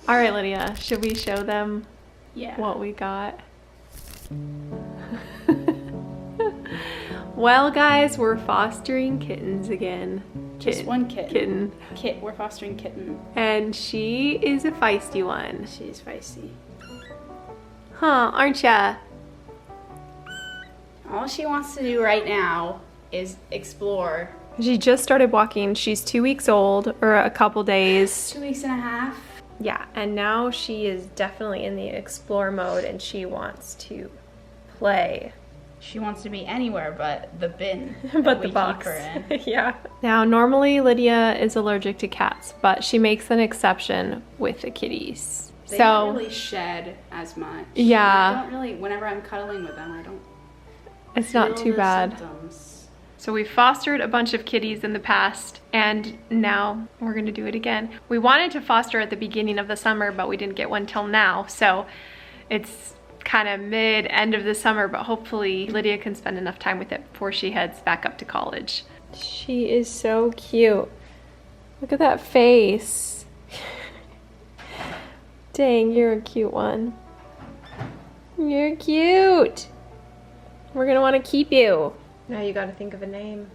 All right, Lydia, should we show them what we got? Well, guys, we're fostering kittens again. Just one kitten. Kitten. We're fostering Kitten. And she is a feisty one. She's feisty. Huh, aren't ya? All she wants to do right now is explore. She just started walking. She's 2 weeks old, or a couple days. 2 weeks and a half. Yeah, and now she is definitely in the explore mode and she wants to play. She wants to be anywhere but the bin. But the box. Keep her in. Yeah. Now, normally Lydia is allergic to cats, but she makes an exception with the kitties. They don't really shed as much. Yeah. I don't really, whenever I'm cuddling with them, I don't. It's not too bad. Symptoms. So we fostered a bunch of kitties in the past, and now we're gonna do it again. We wanted to foster at the beginning of the summer, but we didn't get one till now. So it's kind of end of the summer, but hopefully Lydia can spend enough time with it before she heads back up to college. She is so cute. Look at that face. Dang, you're a cute one. You're cute. We're gonna wanna keep you. Now you gotta think of a name.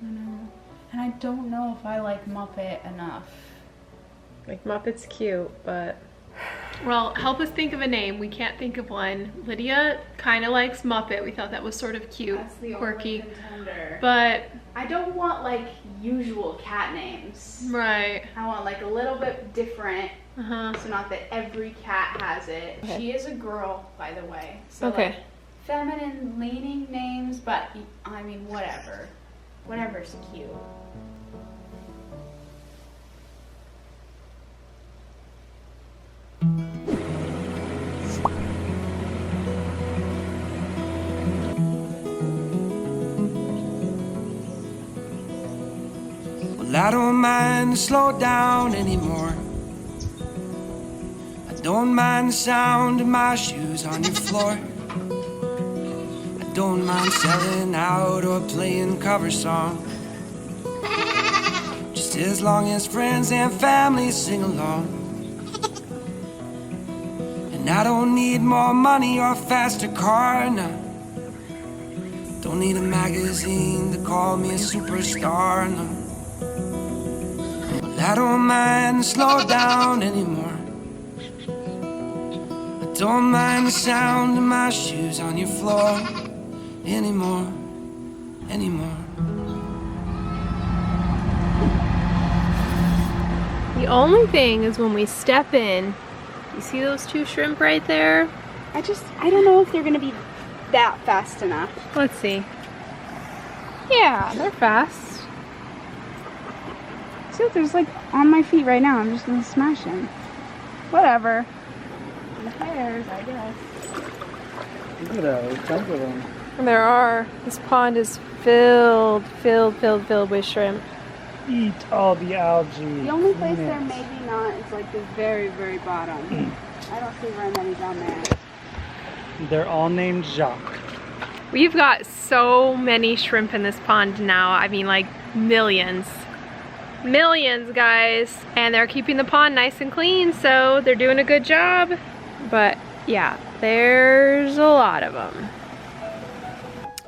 I know. And I don't know if I like Muppet enough. Like, Muppet's cute, but... Well, help us think of a name. We can't think of one. Lydia kind of likes Muppet. We thought that was sort of cute, That's the quirky. only contender. But... I don't want, like, usual cat names. Right. I want, like, a little bit different. Uh-huh. So not that every cat has it. Okay. She is a girl, by the way. So, Okay. like, feminine leaning names, but I mean, whatever. Whatever's cute. Well, I don't mind to slow down anymore. I don't mind the sound of my shoes on your floor. Don't mind selling out or playing cover songs, just as long as friends and family sing along. And I don't need more money or a faster car, no. Don't need a magazine to call me a superstar, no. Well, I don't mind to slow down anymore. I don't mind the sound of my shoes on your floor anymore. The only thing is when we step in, you see those two shrimp right there? I don't know if they're gonna be that fast enough. Let's see. Yeah, they're fast. See, there's like on my feet right now. I'm just gonna smash them. Whatever. The hairs, I guess. Look at those, tons of them. There are. This pond is filled with shrimp. Eat all the algae. The only place they're maybe not is like the very, very bottom. I don't see very many down there. They're all named Jacques. We've got so many shrimp in this pond now. I mean, like millions. Millions, guys. And they're keeping the pond nice and clean, so they're doing a good job. But yeah, there's a lot of them.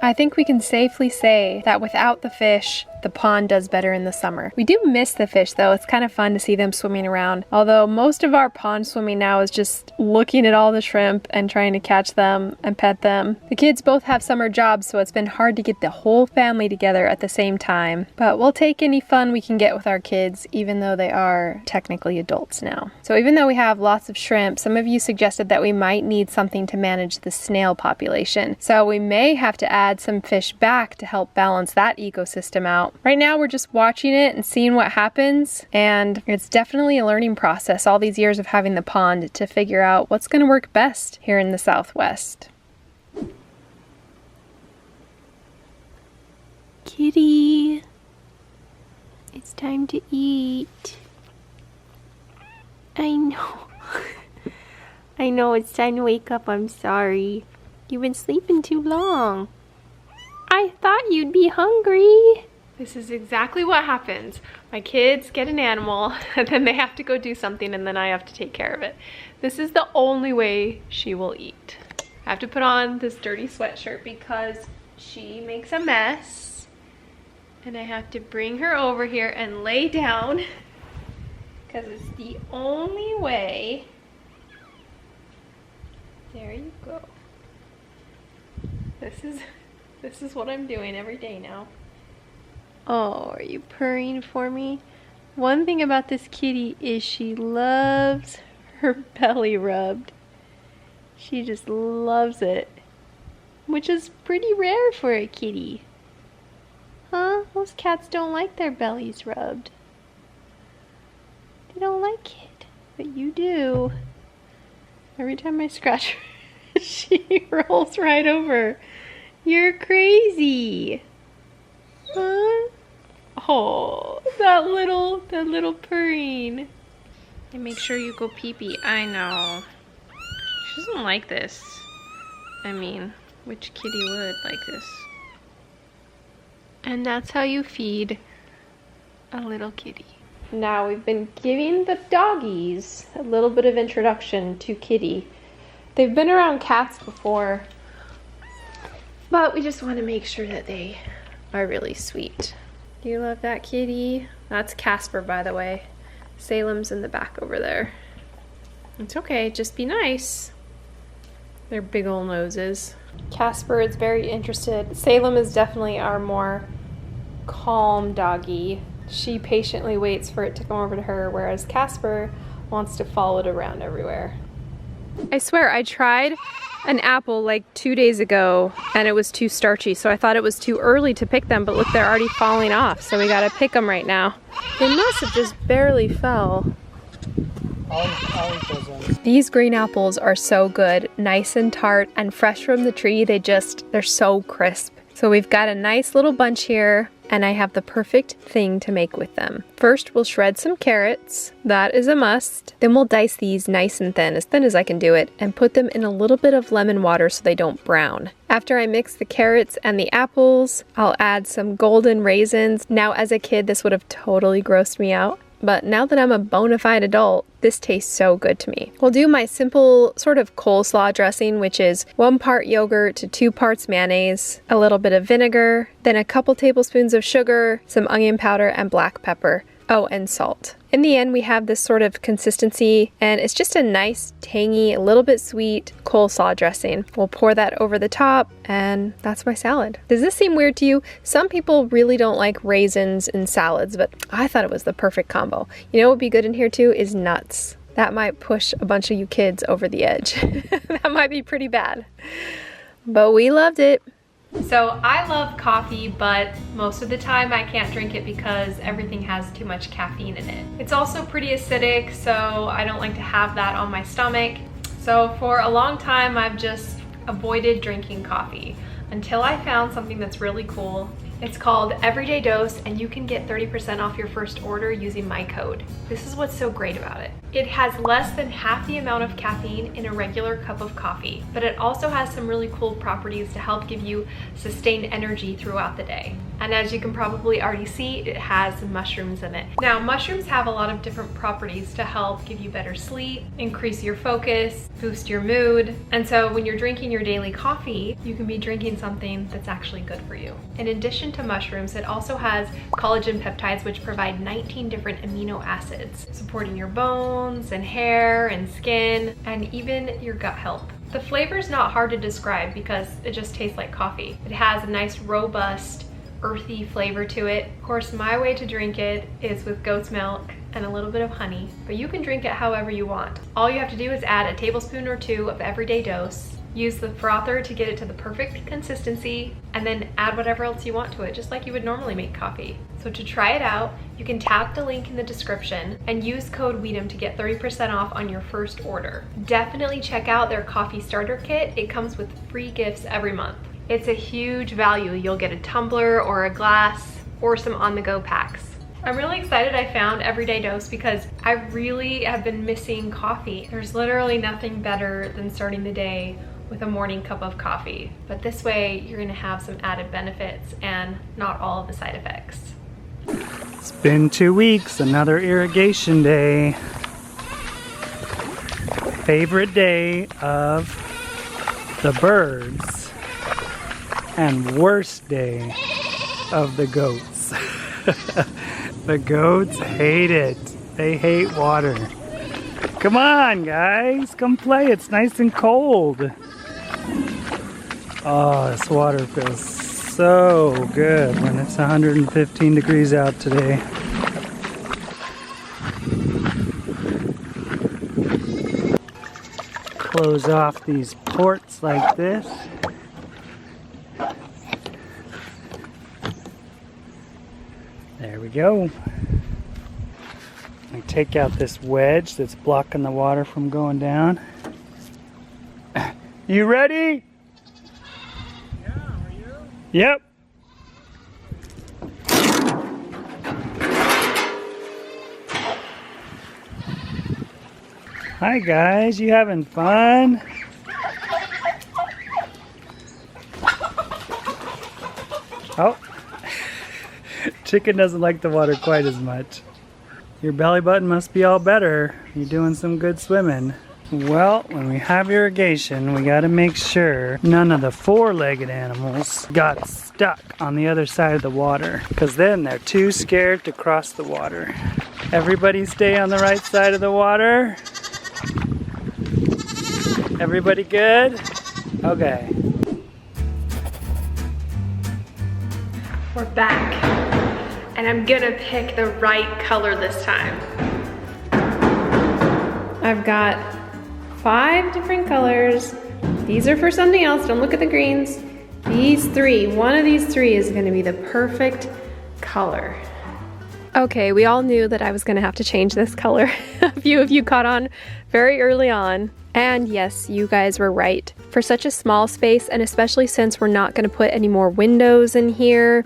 I think we can safely say that without the fish, the pond does better in the summer. We do miss the fish though. It's kind of fun to see them swimming around. Although most of our pond swimming now is just looking at all the shrimp and trying to catch them and pet them. The kids both have summer jobs, so it's been hard to get the whole family together at the same time. But we'll take any fun we can get with our kids, even though they are technically adults now. So even though we have lots of shrimp, some of you suggested that we might need something to manage the snail population. So we may have to add some fish back to help balance that ecosystem out. Right now we're just watching it and seeing what happens, and it's definitely a learning process all these years of having the pond to figure out what's going to work best here in the Southwest. Kitty, it's time to eat. I know. I know it's time to wake up. I'm sorry. You've been sleeping too long. I thought you'd be hungry. This is exactly what happens. My kids get an animal and then they have to go do something and then I have to take care of it. This is the only way she will eat. I have to put on this dirty sweatshirt because she makes a mess. And I have to bring her over here and lay down because it's the only way. There you go. This is what I'm doing every day now. Oh, are you purring for me? One thing about this kitty is she loves her belly rubbed. She just loves it, which is pretty rare for a kitty. Huh? Most cats don't like their bellies rubbed. They don't like it, but you do. Every time I scratch her, she rolls right over. You're crazy. Huh? Oh, that little purring. And make sure you go pee-pee. I know. She doesn't like this. I mean, which kitty would like this? And that's how you feed a little kitty. Now we've been giving the doggies a little bit of introduction to Kitty. They've been around cats before, but we just want to make sure that they are really sweet. Do you love that kitty? That's Casper, by the way. Salem's in the back over there. It's okay, just be nice. Their big old noses. Casper is very interested. Salem is definitely our more calm doggy. She patiently waits for it to come over to her, whereas Casper wants to follow it around everywhere. I swear, I tried an apple like 2 days ago and it was too starchy, so I thought it was too early to pick them, but look, they're already falling off, so we gotta pick them right now. They must have just barely fell. I'll eat those ones. These green apples are so good, nice and tart and fresh from the tree. They're so crisp. So we've got a nice little bunch here, and I have the perfect thing to make with them. First, we'll shred some carrots. That is a must. Then we'll dice these nice and thin as I can do it, and put them in a little bit of lemon water so they don't brown. After I mix the carrots and the apples, I'll add some golden raisins. Now, as a kid, this would have totally grossed me out. But now that I'm a bona fide adult, this tastes so good to me. We'll do my simple sort of coleslaw dressing, which is 1 part yogurt to 2 parts mayonnaise, a little bit of vinegar, then a couple tablespoons of sugar, some onion powder, and black pepper. Oh, and salt. In the end, we have this sort of consistency, and it's just a nice, tangy, a little bit sweet coleslaw dressing. We'll pour that over the top, and that's my salad. Does this seem weird to you? Some people really don't like raisins in salads, but I thought it was the perfect combo. You know what would be good in here too is nuts. That might push a bunch of you kids over the edge. That might be pretty bad. But we loved it. So I love coffee, but most of the time I can't drink it because everything has too much caffeine in it. It's also pretty acidic, so I don't like to have that on my stomach. So for a long time I've just avoided drinking coffee until I found something that's really cool. It's called Everyday Dose, and you can get 30% off your first order using my code. This is what's so great about it. It has less than half the amount of caffeine in a regular cup of coffee, but it also has some really cool properties to help give you sustained energy throughout the day. And as you can probably already see, it has mushrooms in it. Now, mushrooms have a lot of different properties to help give you better sleep, increase your focus, boost your mood. And so when you're drinking your daily coffee, you can be drinking something that's actually good for you. In addition to mushrooms, it also has collagen peptides, which provide 19 different amino acids, supporting your bones and hair and skin, and even your gut health. The flavor is not hard to describe because it just tastes like coffee. It has a nice, robust, earthy flavor to it. Of course, my way to drink it is with goat's milk and a little bit of honey, but you can drink it however you want. All you have to do is add a tablespoon or 2 of Everyday Dose, use the frother to get it to the perfect consistency, and then add whatever else you want to it, just like you would normally make coffee. So to try it out, you can tap the link in the description and use code WEEDM to get 30% off on your first order. Definitely check out their coffee starter kit. It comes with free gifts every month. It's a huge value. You'll get a tumbler or a glass or some on-the-go packs. I'm really excited I found Everyday Dose because I really have been missing coffee. There's literally nothing better than starting the day with a morning cup of coffee. But this way you're gonna have some added benefits and not all of the side effects. It's been 2 weeks, another irrigation day. Favorite day of the birds and worst day of the goats. The goats hate it. They hate water. Come on, guys, come play. It's nice and cold. Oh, this water feels so good when it's 115 degrees out today. Close off these ports like this. There we go. I take out this wedge that's blocking the water from going down. You ready? Yeah, are you? Yep. Hi guys, you having fun? Oh, chicken doesn't like the water quite as much. Your belly button must be all better. You're doing some good swimming. Well, when we have irrigation, we gotta make sure none of the four-legged animals got stuck on the other side of the water, because then they're too scared to cross the water. Everybody stay on the right side of the water. Everybody good? Okay. We're back, and I'm gonna pick the right color this time. I've got 5 different colors. These are for something else, don't look at the greens. These 3, one of these 3 is gonna be the perfect color. Okay, we all knew that I was gonna have to change this color. A few of you caught on very early on. And yes, you guys were right. For such a small space, and especially since we're not gonna put any more windows in here,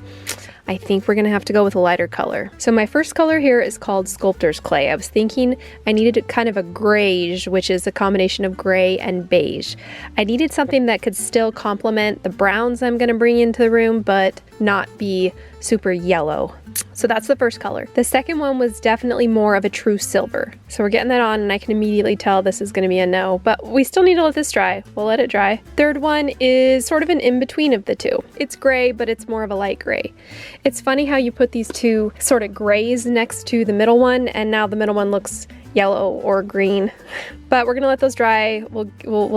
I think we're gonna have to go with a lighter color. So my first color here is called Sculptor's Clay. I was thinking I needed kind of a grayish, which is a combination of gray and beige. I needed something that could still complement the browns I'm gonna bring into the room, but not be super yellow. So that's the first color. The second one was definitely more of a true silver. So we're getting that on, and I can immediately tell this is gonna be a no, but we still need to let this dry. We'll let it dry. Third one is sort of an in-between of the two. It's gray, but it's more of a light gray. It's funny how you put these two sort of grays next to the middle one, and now the middle one looks yellow or green. But we're gonna let those dry. We'll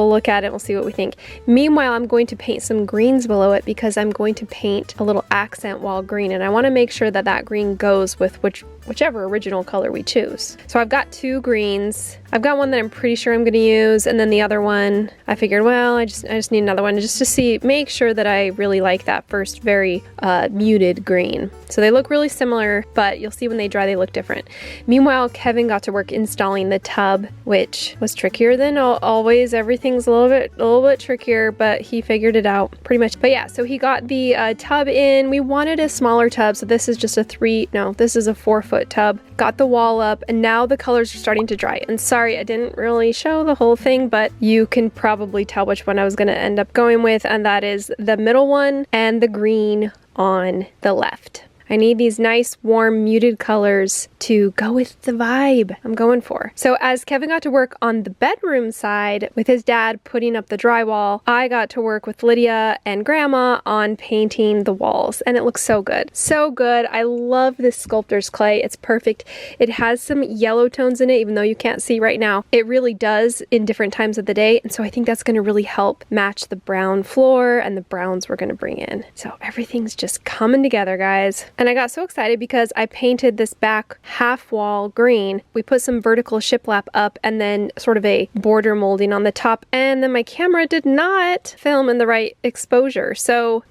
look at it, we'll see what we think. Meanwhile, I'm going to paint some greens below it because I'm going to paint a little accent wall green, and I wanna make sure that that green goes with whichever original color we choose. So I've got 2 greens. I've got one that I'm pretty sure I'm gonna use, and then the other one, I figured, well, I just need another one just to make sure that I really like that first very muted green. So they look really similar, but you'll see when they dry, they look different. Meanwhile, Kevin got to work installing the tub, which was trickier than always. Everything's a little bit trickier, but he figured it out pretty much. But yeah, so he got the tub in. We wanted a smaller tub, so this is just this is a 4-foot tub. Got the wall up, and now the colors are starting to dry. And sorry, I didn't really show the whole thing, but you can probably tell which one I was gonna end up going with, and that is the middle one and the green on the left. I need these nice, warm, muted colors to go with the vibe I'm going for. So as Kevin got to work on the bedroom side with his dad putting up the drywall, I got to work with Lydia and Grandma on painting the walls, and it looks so good. So good. I love this Sculptor's Clay. It's perfect. It has some yellow tones in it, even though you can't see right now. It really does in different times of the day, and so I think that's going to really help match the brown floor and the browns we're going to bring in. So everything's just coming together, guys. And I got so excited because I painted this back half wall green. We put some vertical shiplap up and then sort of a border molding on the top, and then my camera did not film in the right exposure. So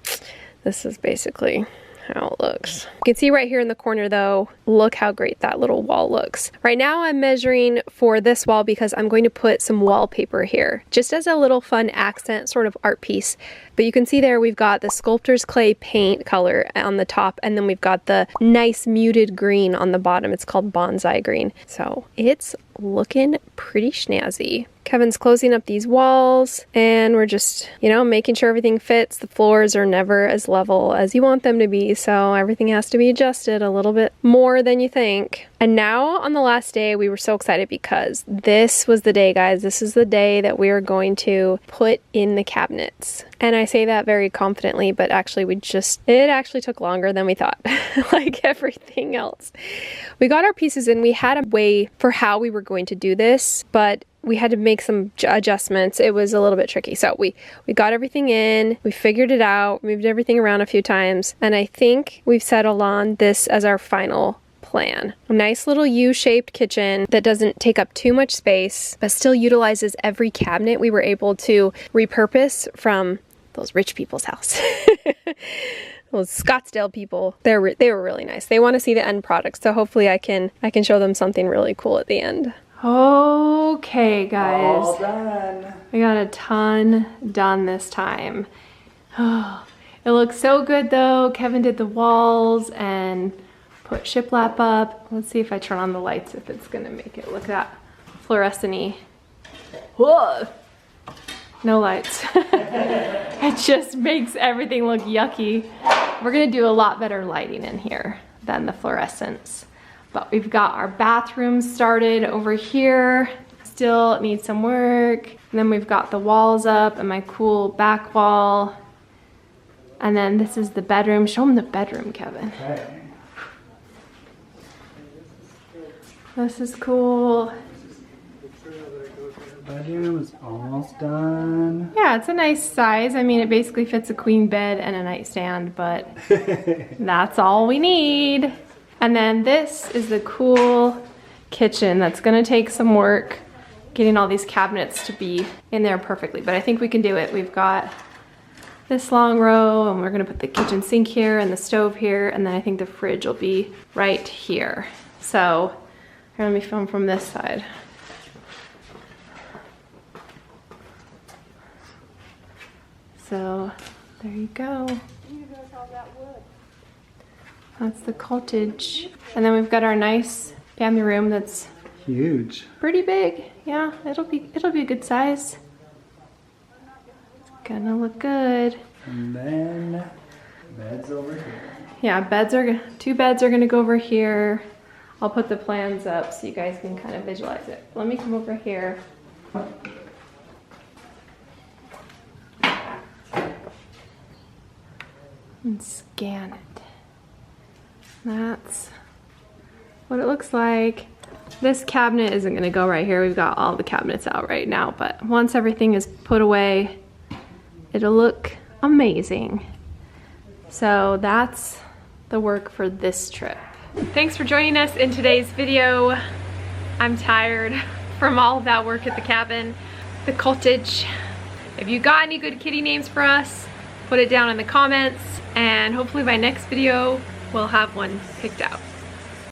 this is basically how it looks. You can see right here in the corner though, look how great that little wall looks. Right now I'm measuring for this wall because I'm going to put some wallpaper here, just as a little fun accent sort of art piece. But you can see there we've got the Sculptor's Clay paint color on the top, and then we've got the nice muted green on the bottom. It's called bonsai green. So it's looking pretty snazzy. Kevin's closing up these walls, and we're just, you know, making sure everything fits. The floors are never as level as you want them to be, so everything has to be adjusted a little bit more than you think. And now on the last day, we were so excited because this was the day, guys. This is the day that we are going to put in the cabinets. And I say that very confidently, but actually it actually took longer than we thought, like everything else. We got our pieces in. We had a way for how we were going to do this, but we had to make some adjustments. It was a little bit tricky. So we got everything in, we figured it out, moved everything around a few times, and I think we've settled on this as our final plan. A nice little U-shaped kitchen that doesn't take up too much space, but still utilizes every cabinet we were able to repurpose from those rich people's house. Those Scottsdale people, they were really nice. They want to see the end product, so hopefully I can show them something really cool at the end. Okay, guys. All done. We got a ton done this time. Oh, it looks so good though. Kevin did the walls and put shiplap up. Let's see if I turn on the lights, if it's gonna make it look that fluorescent-y. Whoa! No lights. It just makes everything look yucky. We're gonna do a lot better lighting in here than the fluorescents. But we've got our bathroom started over here. Still needs some work. And then we've got the walls up and my cool back wall. And then this is the bedroom. Show them the bedroom, Kevin. Okay. This is cool. Bedroom is almost done. Yeah, it's a nice size. I mean, it basically fits a queen bed and a nightstand, but that's all we need. And then this is the cool kitchen that's gonna take some work getting all these cabinets to be in there perfectly, but I think we can do it. We've got this long row and we're gonna put the kitchen sink here and the stove here, and then I think the fridge will be right here. So here, let me film from this side. So there you go. That's the cottage. And then we've got our nice family room that's huge. Pretty big. Yeah, it'll be a good size. It's gonna look good. And then beds over here. Yeah, two beds are gonna go over here. I'll put the plans up so you guys can kind of visualize it. Let me come over here. And scan it. That's what it looks like. This cabinet isn't gonna go right here. We've got all the cabinets out right now, but once everything is put away, it'll look amazing. So that's the work for this trip. Thanks for joining us in today's video. I'm tired from all of that work at the cabin, the cottage. If you got any good kitty names for us, put it down in the comments, and hopefully by next video, we'll have one picked out.